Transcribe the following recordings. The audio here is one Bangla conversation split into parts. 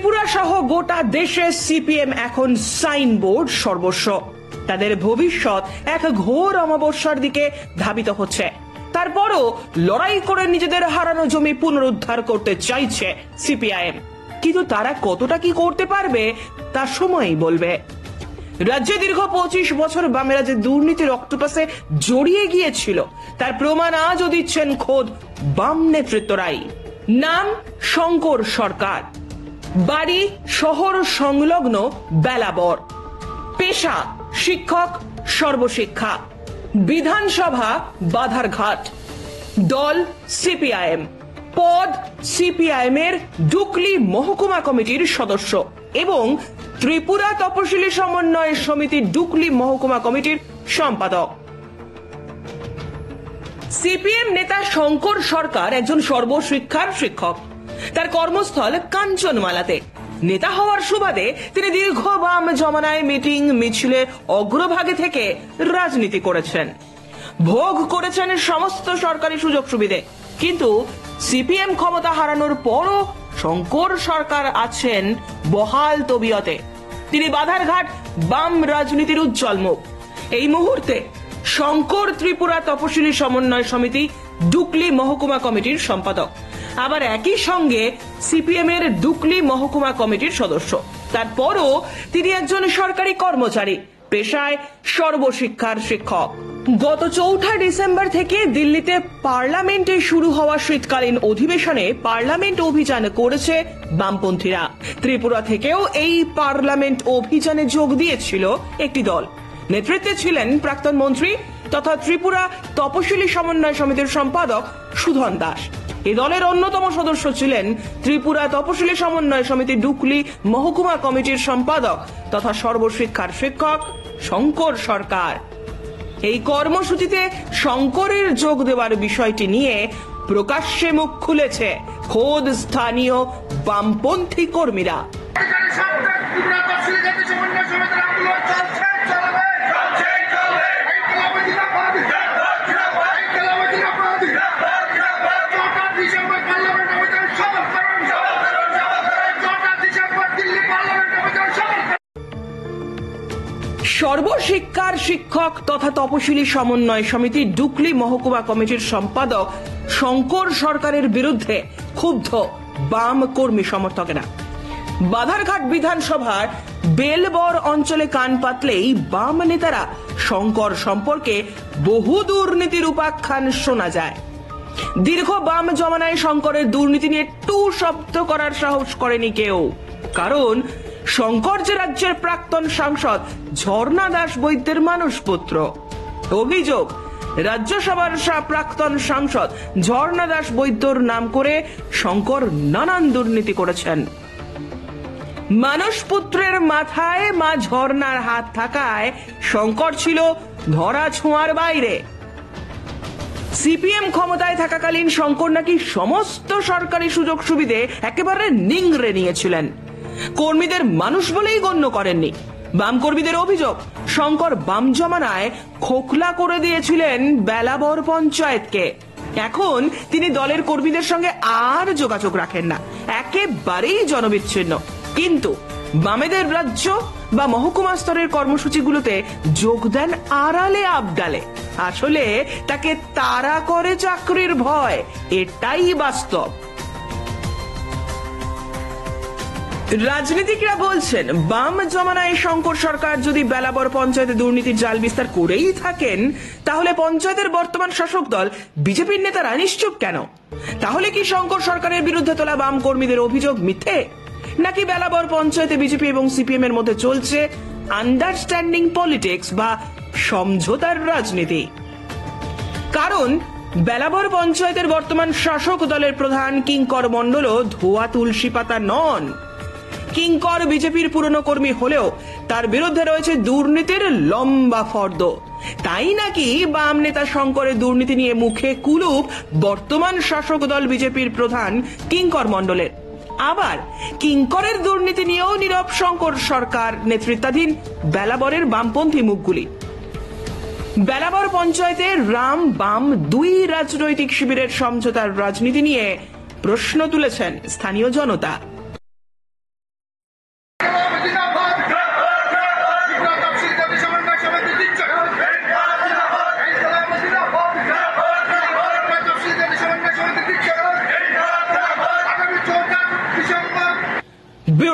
ত্রিপুরা সহ গোটা দেশে সিপিএম এখন সাইনবোর্ড সর্বস্ব। তাদের ভবিষ্যৎ এক ঘোর অমাবস্যার দিকে ধাবিত হচ্ছে। তারপরও লড়াই করে নিজেদের হারানো জমি পুনরুদ্ধার করতে চাইছে সিপিআইএম, কিন্তু তারা কতটা কি করতে পারবে তা সময়ই বলবে। রাজ্যে দীর্ঘ 25 বছর বামেরা যে দুর্নীতির অক্টোপাসে জড়িয়ে গিয়েছিল তার প্রমাণ আজও দিচ্ছেন খোদ বাম নেতৃত্বরাই। নাম শঙ্কর সরকার, বাড়ি শহর সংলগ্ন বেলাবর, পেশা শিক্ষক সর্বশিক্ষা, বিধানসভা বাধারঘাট, দল সিপিআইএম, পদ সিপিআইএম এর ডুকলি মহকুমা কমিটির সদস্য এবং ত্রিপুরা তপশিলি সমন্বয় সমিতি ডুকলি মহকুমা কমিটির সম্পাদক। সিপিএম নেতা শঙ্কর সরকার একজন সর্বশিক্ষার শিক্ষক। তার কর্মস্থল কাঞ্চনমালাতে। নেতা হওয়ার সুবাদে তিনি দীর্ঘ বাম জমানায় মিটিং মিছিলে অগ্রভাগে থেকে রাজনীতি করেছেন, ভোগ করেছেন সমস্ত সরকারি সুযোগ সুবিধে। কিন্তু সিপিএম ক্ষমতা হারানোর পরও শঙ্কর সরকার আছেন বহাল তবিয়তে। তিনি বাধারঘাট বাম রাজনীতির উজ্জ্বল মুখ। এই মুহূর্তে শঙ্কর ত্রিপুরা তপশিলি সমন্বয় সমিতি ডুকলি মহকুমা কমিটির সম্পাদক, আবার একই সঙ্গে সিপিএম এর ডুকলি মহকুমা কমিটির সদস্য। তারপরও তিনি একজন সরকারি কর্মচারী, পেশায় সর্বশিক্ষার শিক্ষক। গত 4 ডিসেম্বর থেকে দিল্লিতে পার্লামেন্টে শুরু হওয়া শীতকালীন অধিবেশনে পার্লামেন্ট অভিযান করেছে বামপন্থীরা। ত্রিপুরা থেকেও এই পার্লামেন্ট অভিযানে যোগ দিয়েছিল একটি দল। নেতৃত্বে ছিলেন প্রাক্তন মন্ত্রী তথা ত্রিপুরা তপশিলি সমন্বয় সমিতির সম্পাদক সুধন দাস। এই দলের অন্যতম সদস্য ছিলেন ত্রিপুরা তপশিলি সমন্বয় সমিতি ডুকলি মহকুমা কমিটির সম্পাদক তথা সর্বশিক্ষার শিক্ষক শঙ্কর সরকার। এই কর্মসূচিতে শঙ্করের যোগ দেওয়ার বিষয়টি নিয়ে প্রকাশ্যে মুখ খুলেছে খোদ স্থানীয় বামপন্থী কর্মীরা। সর্বশিক্ষার শিক্ষক তথা তপশিলি সমন্বয় সমিতি ডুকলি মহকুমা কমিটির সম্পাদক শঙ্কর সরকারের বিরুদ্ধে ক্ষুব্ধ বাম কর্মী সমর্থকেরা। বাধারঘাট বিধানসভার বেলবর অঞ্চলে কান পাতলেই বাম নেতারা শঙ্কর সম্পর্কে বহু দুর্নীতির উপাখ্যান শোনা যায়। দীর্ঘ বাম জমানায় শঙ্করের দুর্নীতি নিয়ে টু শব্দ করার সাহস করেনি কেউ, কারণ শঙ্কর যে রাজ্যের প্রাক্তন সাংসদ ঝর্ণা দাস বৈদ্যের মানসপুত্র। অভিযোগ, রাজ্যসভার প্রাক্তন সাংসদ ঝর্ণা দাস বৈদ্যর নাম করে শঙ্কর নানান দুর্নীতি করেছেন। মানসপুত্রের মাথায় মা ঝর্ণার হাত থাকায় শঙ্কর ছিল ধরা ছোঁয়ার বাইরে। সিপিএম ক্ষমতায় থাকাকালীন শঙ্কর নাকি সমস্ত সরকারি সুযোগ সুবিধে একেবারে নিংড়ে নিয়েছিলেন, কর্মীদের মানুষ বলেই গণ্য করেননি। বাম কর্মীদের অভিযোগ, শঙ্কর বাম জমানায় খোকলা করে দিয়েছিলেন বেলাবর পঞ্চায়েতকে। এখন তিনি দলের কর্মীদের সঙ্গে আর যোগাযোগ রাখেন না, একেবারেই জনবিচ্ছিন্ন। কিন্তু বামেদের রাজ্য বা মহকুমা স্তরের কর্মসূচিগুলোতে যোগ দেন আড়ালে আবডালে। আসলে তাকে তাড়া করে চাকরির ভয়, এটাই বাস্তব। রাজনীতিকরা বলছেন, বাম জমানায় শঙ্কর সরকার যদি বেলাবর পঞ্চায়েতে দুর্নীতির জাল বিস্তার করেই থাকেন, তাহলে পঞ্চায়েতের বর্তমান শাসক দল বিজেপির নেতারা নিশ্চুপ কেন? তাহলে কি শঙ্কর সরকারের বিরুদ্ধে তোলা বাম কর্মীদের অভিযোগ মিথ্যে, নাকি বেলাবর পঞ্চায়েতে বিজেপি এবং সিপিএম এর মধ্যে চলছে আন্ডারস্ট্যান্ডিং পলিটিক্স বা সমঝোতার রাজনীতি? কারণ বেলাবর পঞ্চায়েতের বর্তমান শাসক দলের প্রধান কিঙ্কর মণ্ডলও ধোয়া তুলসী পাতা নন। কিঙ্কর বিজেপির পুরনো কর্মী হলেও তার বিরুদ্ধে রয়েছে দুর্নীতির লম্বা ফর্দ। তাই নাকি বাম নেতা শঙ্করের দুর্নীতি নিয়ে মুখে কুলুপ বর্তমান শাসক দল বিজেপির প্রধান কিঙ্কর মণ্ডলের। আবার কিঙ্করের দুর্নীতি নিয়েও নীরব শঙ্কর সরকার নেতৃত্বাধীন বেলাবরের বামপন্থী মুখগুলি। বেলাবর পঞ্চায়েতে রাম বাম দুই রাজনৈতিক শিবিরের সমঝোতার রাজনীতি নিয়ে প্রশ্ন তুলেছেন স্থানীয় জনতা।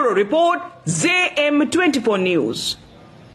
Bureau report JM24 news.